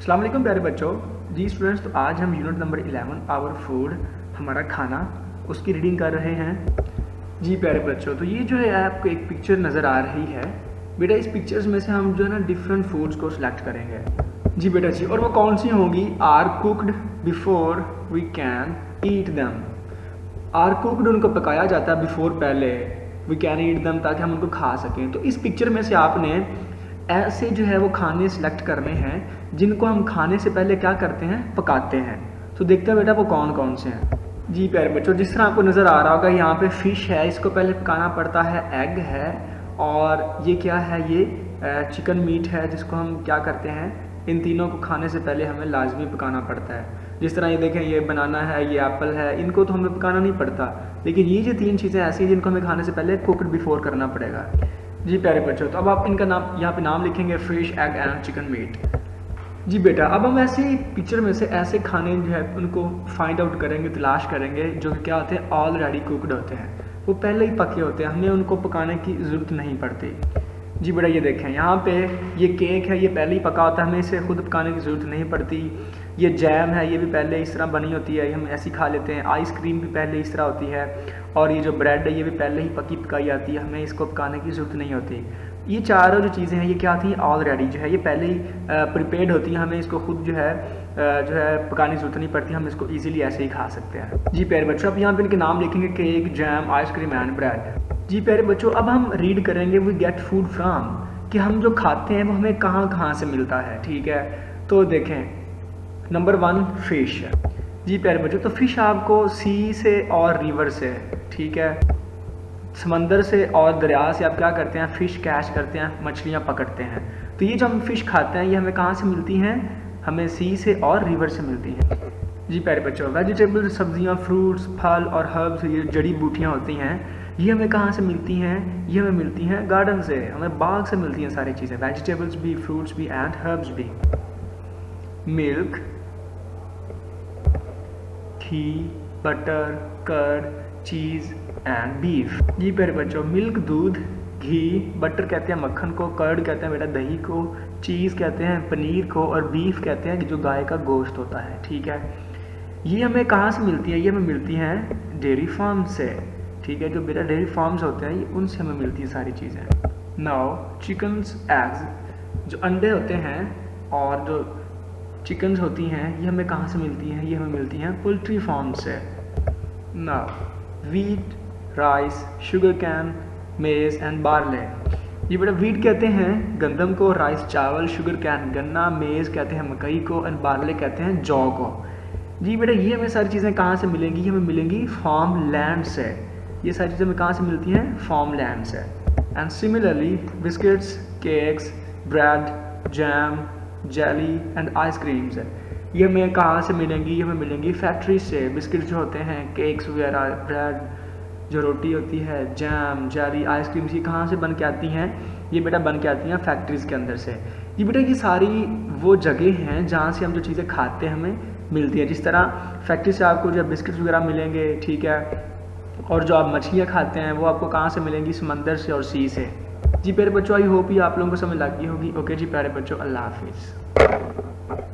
अस्सलाम वालेकुम प्यारे बच्चों। जी स्टूडेंट्स, तो आज हम यूनिट नंबर 11 आवर फूड, हमारा खाना, उसकी रीडिंग कर रहे हैं। जी प्यारे बच्चों, तो ये जो है आपको एक पिक्चर नज़र आ रही है। बेटा इस पिक्चर्स में से हम जो है ना डिफरेंट फूड्स को सिलेक्ट करेंगे। जी बेटा जी, और वो कौन सी होंगी? Are cooked before we can eat them. Are cooked उनको पकाया जाता है बिफोर, पहले, वी कैन ईट दैम, ताकि हम उनको खा सकें। तो इस पिक्चर में से आपने ऐसे जो है वो खाने सेलेक्ट करने हैं जिनको हम खाने से पहले क्या करते हैं, पकाते हैं। तो देखते हैं बेटा वो कौन कौन से हैं। जी प्यारे बच्चों, जिस तरह आपको नज़र आ रहा होगा यहाँ पे फ़िश है, इसको पहले पकाना पड़ता है। एग है, और ये क्या है, ये चिकन मीट है, जिसको हम क्या करते हैं, इन तीनों को खाने से पहले हमें लाजमी पकाना पड़ता है। जिस तरह ये देखें, ये बनाना है, ये एप्पल है, इनको तो हमें पकाना नहीं पड़ता, लेकिन ये जो तीन चीज़ें ऐसी हैं जिनको हमें खाने से पहले कुकड बिफोर करना पड़ेगा। जी प्यारे बच्चों, तो अब आप इनका नाम यहाँ पे नाम लिखेंगे, fish, egg and chicken meat. जी बेटा, अब हम ऐसे पिक्चर में से ऐसे खाने जो है उनको फाइंड आउट करेंगे, तलाश करेंगे, जो क्या होते हैं, ऑलरेडी कुकड होते हैं, वो पहले ही पके होते हैं, हमें उनको पकाने की ज़रूरत नहीं पड़ती। जी बेटा, ये देखें यहाँ पे ये केक है, ये पहले ही पका होता है, हमें इसे खुद पकाने की ज़रूरत नहीं पड़ती। ये जैम है, ये भी पहले इस तरह बनी होती है, हम ऐसी खा लेते हैं। आइसक्रीम भी पहले इस तरह होती है, और ये जो ब्रेड है ये भी पहले ही पकी पकाई आती है, हमें इसको पकाने की ज़रूरत नहीं होती। ये चारों जो चीज़ें हैं ये क्या थी, ऑलरेडी जो है ये पहले ही प्रिपेयर्ड होती हैं, हमें इसको खुद जो है पकाने की ज़रूरत नहीं पड़ती, हम इसको ईजिली ऐसे ही खा सकते हैं। जी प्यारे बच्चों, अब यहाँ पे इनके नाम लिखेंगे, cake, jam, ice cream and bread. जी प्यारे बच्चों, अब हम रीड करेंगे वी गेट फूड फ्राम, कि हम जो खाते हैं वो हमें कहाँ कहाँ से मिलता है। ठीक है, तो देखें, नंबर 1 फ़िश। जी प्यारे बच्चों, तो फ़िश आपको सी से और रिवर से, ठीक है, समंदर से और दरिया से आप क्या करते हैं, फ़िश कैच करते हैं, मछलियाँ पकड़ते हैं। तो ये जो हम फ़िश खाते हैं ये हमें कहाँ से मिलती हैं, हमें सी से और रिवर से मिलती हैं। जी प्यारे बच्चों, वेजिटेबल्स, सब्जियाँ, फ्रूट्स, फल और हर्ब्स, ये जड़ी बूटियाँ होती हैं, ये हमें कहाँ से मिलती हैं, ये हमें मिलती हैं गार्डन से, हमें बाग से मिलती हैं सारी चीज़ें, वेजिटेबल्स भी, फ्रूट्स भी एंड हर्ब्स भी। Milk, ghee, butter, curd, cheese and beef. जी प्यारे बच्चों, मिल्क दूध, घी, बटर कहते हैं मक्खन को, कर्ड कहते हैं बेटा दही को, चीज़ कहते हैं पनीर को, और बीफ कहते हैं कि जो गाय का गोश्त होता है। ठीक है, ये हमें कहाँ से मिलती है, ये हमें मिलती हैं डेयरी फार्म से। ठीक है, जो बेटा डेयरी फार्म्स होते हैं ये उनसे हमें मिलती हैं सारी चीज़ें। नाउ चिकन्स, एग्स, जो अंडे होते हैं और जो चिकन्स होती हैं ये हमें कहाँ से मिलती हैं, ये हमें मिलती हैं पोल्ट्री फार्म से। Now wheat, rice, sugar cane, मेज एंड बार्ले। ये बेटा वीट कहते हैं गंदम को, राइस चावल, शुगर कैन गन्ना, मेज कहते हैं मकई को, एंड बार्ले कहते हैं जौ को। जी बेटा, ये हमें सारी चीज़ें कहाँ से मिलेंगी, ये हमें मिलेंगी फार्म लैंड से। ये सारी चीज़ें हमें कहाँ से मिलती हैं, फार्म लैंड से। And similarly biscuits, cakes, bread, jam, jelly and ice creams, ये हमें कहाँ से मिलेंगी, ये हमें मिलेंगी फैक्ट्री से। बिस्किट जो होते हैं, केक्स वगैरह, ब्रेड, जो रोटी होती है, जैम, जेली, आइसक्रीम्स, ये कहाँ से बन के आती हैं, ये बेटा बन के आती हैं फैक्ट्रीज़ के अंदर से। ये बेटा ये सारी वो जगह हैं जहाँ से हम जो चीज़ें खाते हैं हमें मिलती हैं। जिस तरह फैक्ट्री से आपको जो बिस्किट्स वगैरह मिलेंगे, ठीक है, और जो आप मछलियाँ खाते हैं वो आपको कहाँ से मिलेंगी, समंदर से और सी से। जी प्यारे बच्चों, आई होप ये आप लोगों को समझ लग गई होगी। ओके जी प्यारे बच्चों, अल्लाह हाफिज़।